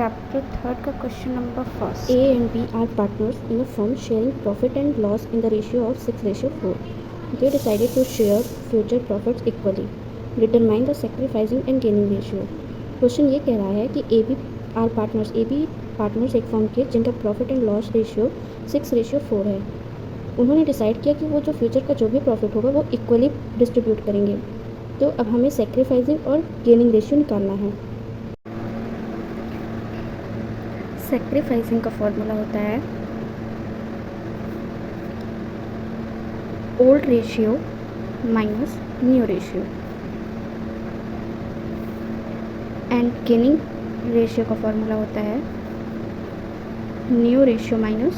Chapter 3 का question number 1. A and B are partners in a firm sharing profit and loss in the ratio of 6:4. They decided to share future profits equally. Determine the sacrificing and gaining ratio. Question ये कह रहा है कि A B partners एक firm के जिनका profit and loss ratio 6:4 है. उन्होंने डिसाइड किया कि वो जो फ्यूचर का जो भी प्रॉफिट होगा वो इक्वली डिस्ट्रीब्यूट करेंगे. तो अब हमें सेक्रीफाइसिंग और गेनिंग रेशियो निकालना है. सेक्रीफाइसिंग का फॉर्मूला होता है old ratio minus new ratio, and gaining ratio का फॉर्मूला होता है new ratio minus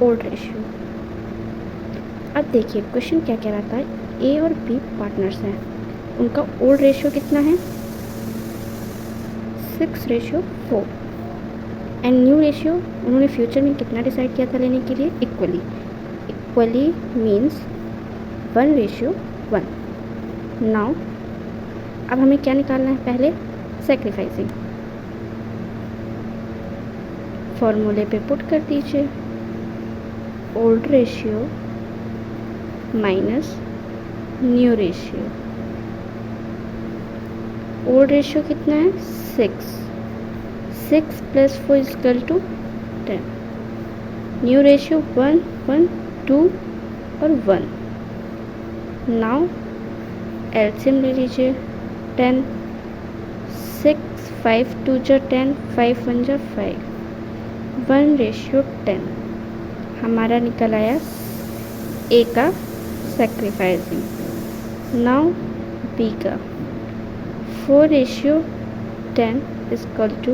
old ratio. अब देखिए क्वेश्चन क्या कह रहा था. ए और बी पार्टनर्स हैं, उनका ओल्ड रेशियो कितना है 6:4 एंड न्यू रेशियो उन्होंने फ्यूचर में कितना डिसाइड किया था लेने के लिए इक्वली मीन्स 1:1. नाउ अब हमें क्या निकालना है, पहले सेक्रीफाइसिंग. फॉर्मूले पे पुट कर दीजिए old ratio minus new ratio. Old ratio कितना है 6 plus 4 equal to 10. New ratio 1 1 2 और 1. नाउ एलसीएम ले लीजिए 10 6 5 2 जा 10 5 1 जा 5 1:10. हमारा निकल आया ए का सेक्रीफाइसिंग. नाउ बी का 4:10 is equal to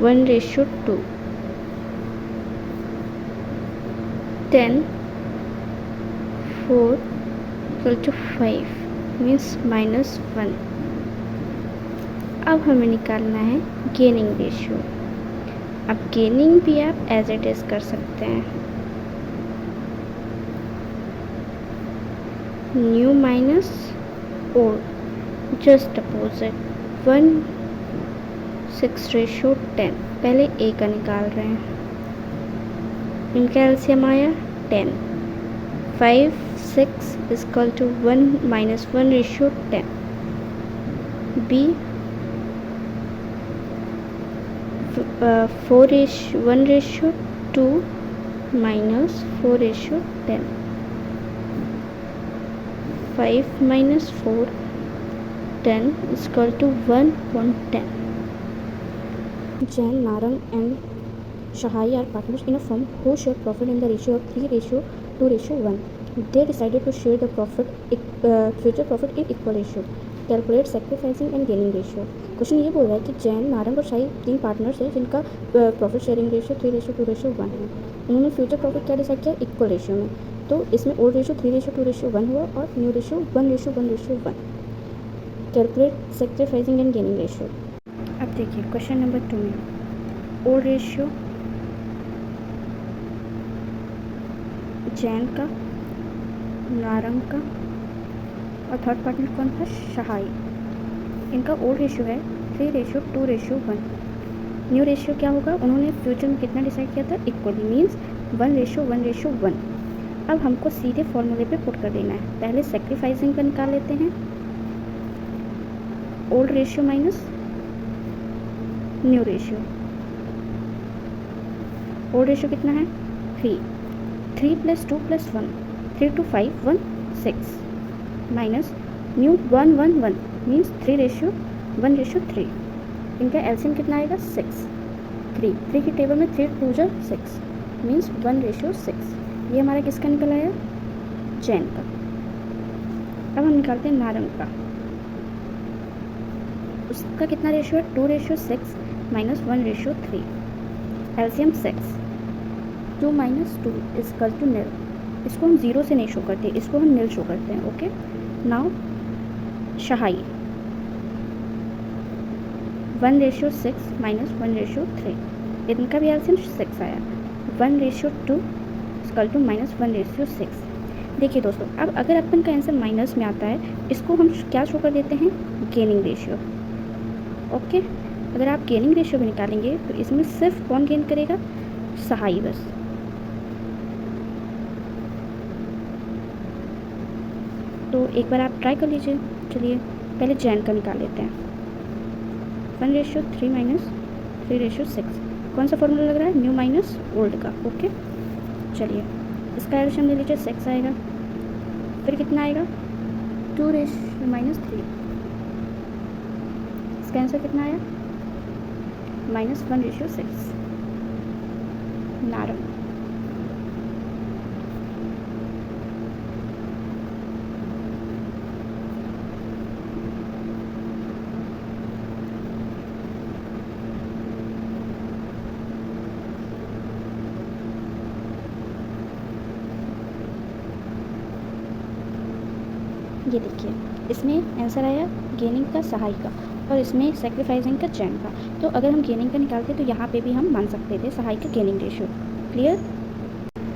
1:2. 10 4 equal to 5 means -1. अब हमें निकालना है गेनिंग रेशियो. अब गेनिंग भी आप एज इट इज कर सकते हैं. New minus old, just opposite. 1 6:10. पहले ए का निकाल रहे हैं. इनका एलसीएम आया 10. 5 6 is equal to 1 minus 1:10. B 1:2 minus 4:10. 5 minus 4 10 is equal to 1:10. Jain, Narang and Shahai are partners in a firm who share profit in the ratio of 3:2:1. They decided to share the future profit in equal ratio. Calculate sacrificing and gaining ratio. Question ये बोल रहा है कि जैन, नारंग और शाही 3 partners हैं जिनका profit sharing ratio 3:2:1 है. उन्होंने फ्यूचर प्रॉफिट क्या डिसाइड किया इक्वल रेशियो में. तो इसमें ओल्ड रेशियो 3:2:1 हुआ और new ratio 1:1:1. Calculate sacrificing and gaining ratio. अब देखिए क्वेश्चन नंबर 2 में ओल्ड रेशियो जैन का, नारंग का और थर्ड पार्टनर कौन था शहाई. इनका ओल्ड रेशियो है 3:2:1. न्यू रेशियो क्या होगा, उन्होंने फ्यूचर में कितना डिसाइड किया था इक्वली मीन्स 1:1:1. अब हमको सीधे फॉर्मूले पे पुट कर देना है. पहले सेक्रीफाइसिंग का निकाल लेते हैं. Old ratio minus new ratio. Old ratio कितना है 3 plus 2 plus 1 3 2 5 1 6 minus new 1 means 3:1:3. इनका एलसीएम कितना आएगा 6 3 की टेबल में 3 2 जा 6 मीन्स 1:6. ये हमारा किसका निकल आया जैन का. अब हम निकालते हैं नारंग का. उसका कितना रेशियो है 2:6 minus 1:3. LCM 6. 2 minus 2 is equal to nil. इसको हम 0 से नहीं शो करते, इसको हम nil शो करते हैं. ओके. नाउ शहाई 1:6 माइनस 1:3. इनका भी एलसीएम 6 आया. 1:2 इक्वल टू माइनस 1:6. देखिए दोस्तों, अब अगर अपन का आंसर माइनस में आता है, इसको हम क्या शो कर देते हैं गेनिंग रेशियो. ओके. अगर आप गेनिंग रेशियो भी निकालेंगे तो इसमें सिर्फ कौन गेन करेगा, सहाई बस। तो एक बार आप ट्राई कर लीजिए। चलिए पहले जैन का निकाल लेते हैं। 1:3 माइनस 3:6। कौन सा फॉर्मूला लग रहा है, न्यू माइनस ओल्ड का। ओके चलिए इसका एल्शियम ले लीजिए, 6 आएगा। फिर कितना आएगा, 2:-3। इसका आंसर कितना आया, -1:6। नारंग। ये देखिए इसमें आंसर आया गेनिंग का सहाई का, और इसमें सेक्रीफाइसिंग का जैन का। तो अगर हम गेनिंग का निकालते तो यहाँ पे भी हम मान सकते थे सहाई का गेनिंग रेशियो। क्लियर।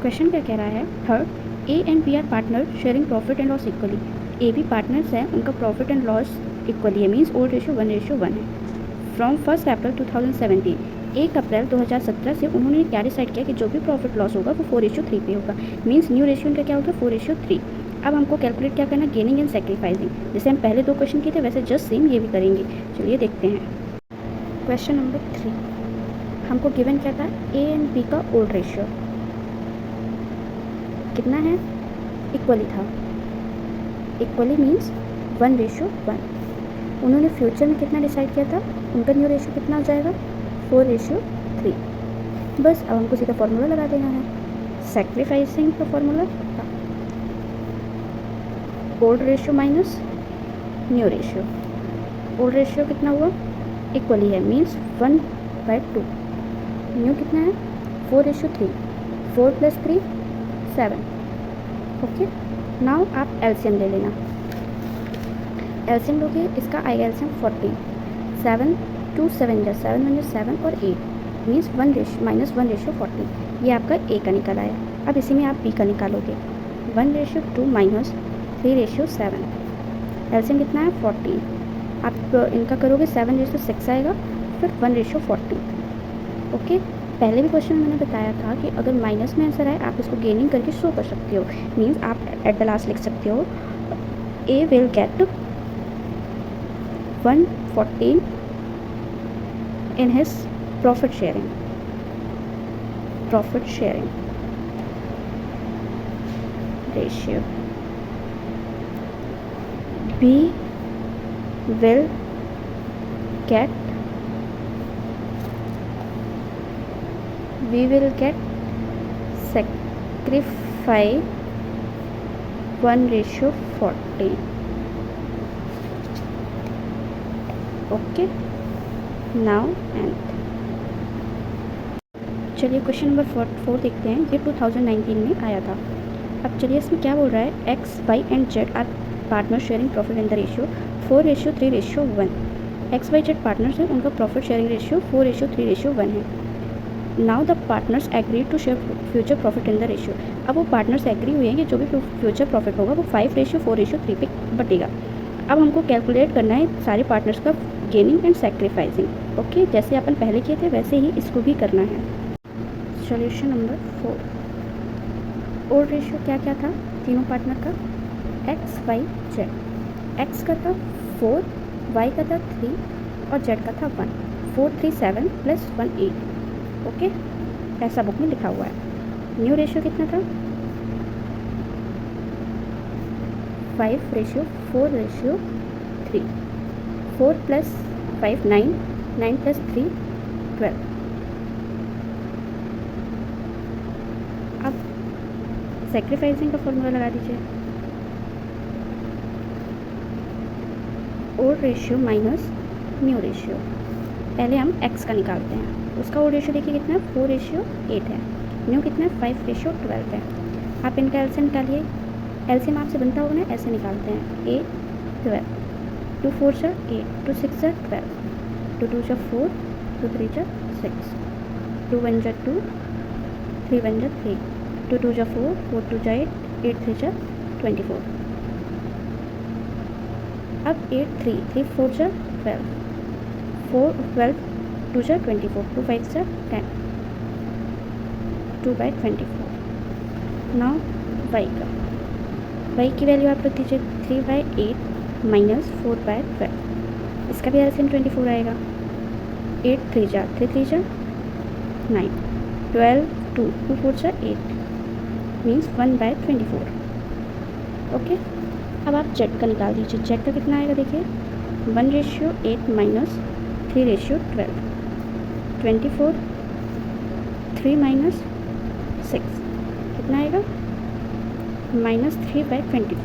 क्वेश्चन क्या कह रहा है, third A and B are partner sharing profit and loss equally. A भी पार्टनर्स हैं, उनका प्रॉफिट एंड लॉस इक्वली है, मीन्स ओल्ड रेशियो 1:1 है। फ्रॉम 1 अप्रैल 2017, 1 अप्रैल 2017 से उन्होंने क्या डिसाइड किया कि जो भी प्रॉफिट लॉस होगा वो 4:3 पे होगा, मीन्स न्यू रेशियो इनका क्या होगा, 4:3। अब हमको कैलकुलेट क्या करना, गेनिंग एंड सेक्रीफाइसिंग। जैसे हम पहले 2 क्वेश्चन किए थे वैसे जस्ट सेम ये भी करेंगे। चलिए देखते हैं। क्वेश्चन नंबर 3, हमको गिवन क्या था, ए एंड बी का ओल्ड रेशियो कितना है, इक्वली था। Equally means 1:1। उन्होंने फ्यूचर में कितना डिसाइड किया था, उनका न्यू रेशियो कितना हो जाएगा, 4:3। बस अब हमको सीधा फॉर्मूला लगा देना है, सेक्रीफाइसिंग का formula, old ratio minus new ratio. Old ratio कितना हुआ, इक्वली है, मीन्स 1/2। न्यू कितना है, 4:3। 4 + 3 7। ओके नाउ आप एलसीएम ले लेना। एलसीएम लोगे, इसका आएगा एलसीएम 14। 7 2 7 जा 7 1 7 और 8 मीन्स -1:14। ये आपका ए का निकल आया। अब इसी में आप बी का निकालोगे, 1:2 माइनस 3:7। एलसीएम कितना है, 14। आप इनका करोगे 7:6 आएगा, फिर 1:14। ओके पहले भी क्वेश्चन में मैंने बताया था कि अगर माइनस में आंसर आए आप इसको गेनिंग करके शो कर सकते हो, मीन्स आप एट द लास्ट लिख सकते हो A will get 114 in his profit sharing ratio. B will get sacrifice 1:14. Okay now and चलिए क्वेश्चन नंबर 4 देखते हैं। ये 2019 में आया था। अब चलिए इसमें क्या बोल रहा है, X Y and Z are partner sharing profit in the ratio 4:3:1। X Y Z partners हैं, उनका प्रॉफिट शेयरिंग रेशियो 4:3:1 है। Now the partners agree to share future profit in the ratio. अब वो पार्टनर्स एग्री हुए हैं कि जो भी फ्यूचर प्रॉफिट होगा वो 5:4:3 पे बटेगा। अब हमको कैलकुलेट करना है सारे पार्टनर्स का गेनिंग एंड सेक्रीफाइसिंग। ओके जैसे अपन पहले किए थे वैसे ही इसको भी करना है। सॉल्यूशन नंबर 4, ओल्ड रेशियो क्या क्या था तीनों पार्टनर का, एक्स वाई जेड। एक्स का था 4, वाई का था 3 और जेड का था 1। 4 3 7 + 1 8। ओके ऐसा बुक में लिखा हुआ है। न्यू रेशियो कितना था, 5:4:3। 4 + 5 9, 9 + 3 12। अब सेक्रीफाइसिंग का फॉर्मूला लगा दीजिए, old ratio minus new ratio. पहले हम एक्स का निकालते हैं, उसका ओल्ड रेशियो देखिए कितना है, 4:8 है। न्यू कितना है, 5:12 है। आप इनका एलसीएम निकालिए, एलसीएम आपसे बनता होगा ना, ऐसे निकालते हैं, 8 12, 2 4 8, 2 6 12, 2 2 4, 2 3 6, 2 1 2, 3 1 3, 2 2 4, 4 2 8, 8 3 24। अब 8 3 3 4 12, 4 12 2 जा 24, 2 5 जा 10, 2/24. नाउ y का, y की वैल्यू आप रख दीजिए 3/8 माइनस 4/12. इसका भी एलसीएम 24 आएगा. 8 3 जा 9, 12 2 2 4 जा 8 मीन्स 1/24. ओके. अब आप जेड का निकाल दीजिए. जेड का कितना आएगा देखिए 1:8 माइनस 3:12, 24, 3 माइनस 6 कितना आएगा -3/24.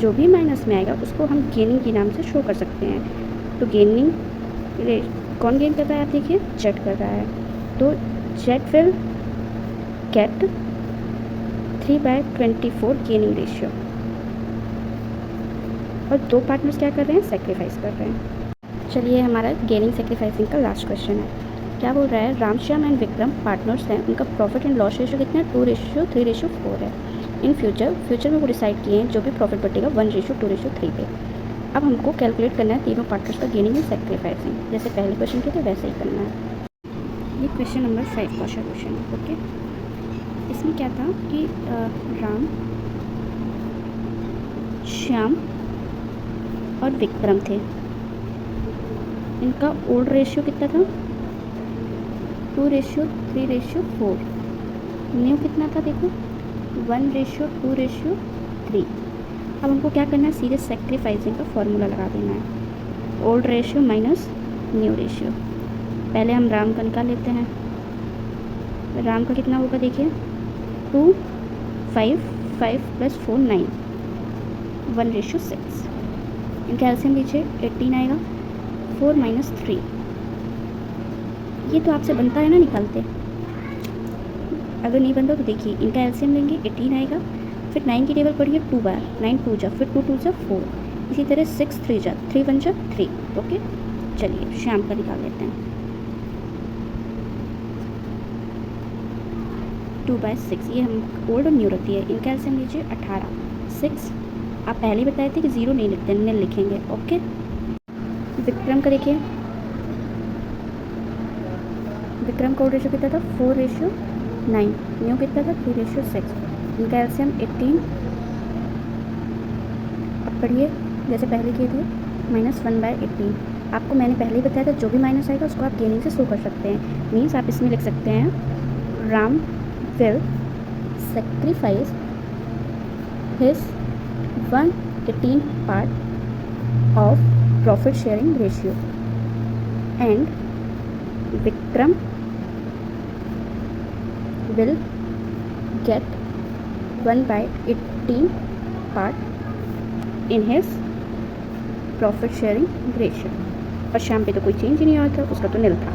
जो भी माइनस में आएगा उसको हम गेनिंग के नाम से शो कर सकते हैं. तो गेनिंग कौन गेन कर रहा है आप देखिए जेड कर रहा है. तो Z will get 3/24 gaining ratio. और दो पार्टनर्स क्या कर रहे हैं सेक्रीफाइस कर रहे हैं. चलिए हमारा गेनिंग सेक्रीफाइसिंग का लास्ट क्वेश्चन है. क्या बोल रहा है रामश्याम एंड विक्रम पार्टनर्स हैं. उनका प्रॉफिट एंड लॉस रेशियो कितना है 2:3:4 है. इन फ्यूचर में वो डिसाइड किए हैं जो भी प्रॉफिट बटेगा 1:2:3 पे. अब हमको कैलकुलेट करना है तीनों पार्टनर्स का गेनिंग एंड सेक्रीफाइसिंग. जैसे पहले क्वेश्चन के थे वैसे ही करना है. ये क्वेश्चन नंबर 5 का क्वेश्चन है. ओके. इसमें क्या था कि राम श्याम और विक्रम थे. इनका ओल्ड रेशियो कितना था 2:3:4. न्यू कितना था देखो 1:2:3. अब हमको क्या करना है सीधे सेक्रीफाइसिंग का फॉर्मूला लगा देना है. Old ratio minus new ratio. पहले हम राम का निकाल लेते हैं. राम का कितना होगा देखिए 2 5 5 + 4 9, 1:6. इनका एलसीएम लीजिए 18 आएगा. 4 - 3 ये तो आपसे बनता है ना निकालते. अगर नहीं बनता तो देखिए इनका एलसीएम लेंगे 18 आएगा. फिर 9 की टेबल पढ़िए 2 बार 9 2 जा, फिर 2 2 जा 4. इसी तरह 6 3 जा 3 1 जा 3. ओके. चलिए शाम का निकाल लेते हैं. 2/6 ये हम ओल्ड और न्यू रखती है. इनका एलसीएम लीजिए 18. 6 आप पहले ही बताए थे कि 0 नहीं लिखते, निल लिखेंगे. ओके. विक्रम का देखिए विक्रम का ओल्ड रेशियो कितना था 4:9. न्यू कितना था 3:6. इनका एलसीएम 18. अब पढ़िए जैसे पहले किए थे -1/18. आपको मैंने पहले ही बताया था जो भी माइनस आएगा उसको आप गेनिंग से शो कर सकते हैं. मीन्स आप इसमें लिख सकते हैं Ram will sacrifice his 1/18 part of profit sharing ratio and Vikram will get 1/18 part in his profit sharing ratio. और शाम पे तो कोई चेंज ही नहीं आया था, उसका तो निल था.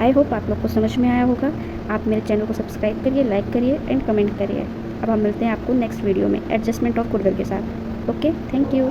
आई होप आप लोग को समझ में आया होगा. आप मेरे चैनल को सब्सक्राइब करिए, लाइक करिए एंड कमेंट करिए. अब हम मिलते हैं आपको नेक्स्ट वीडियो में एडजस्टमेंट ऑफ कुर्दर के साथ. ओके. Thank you.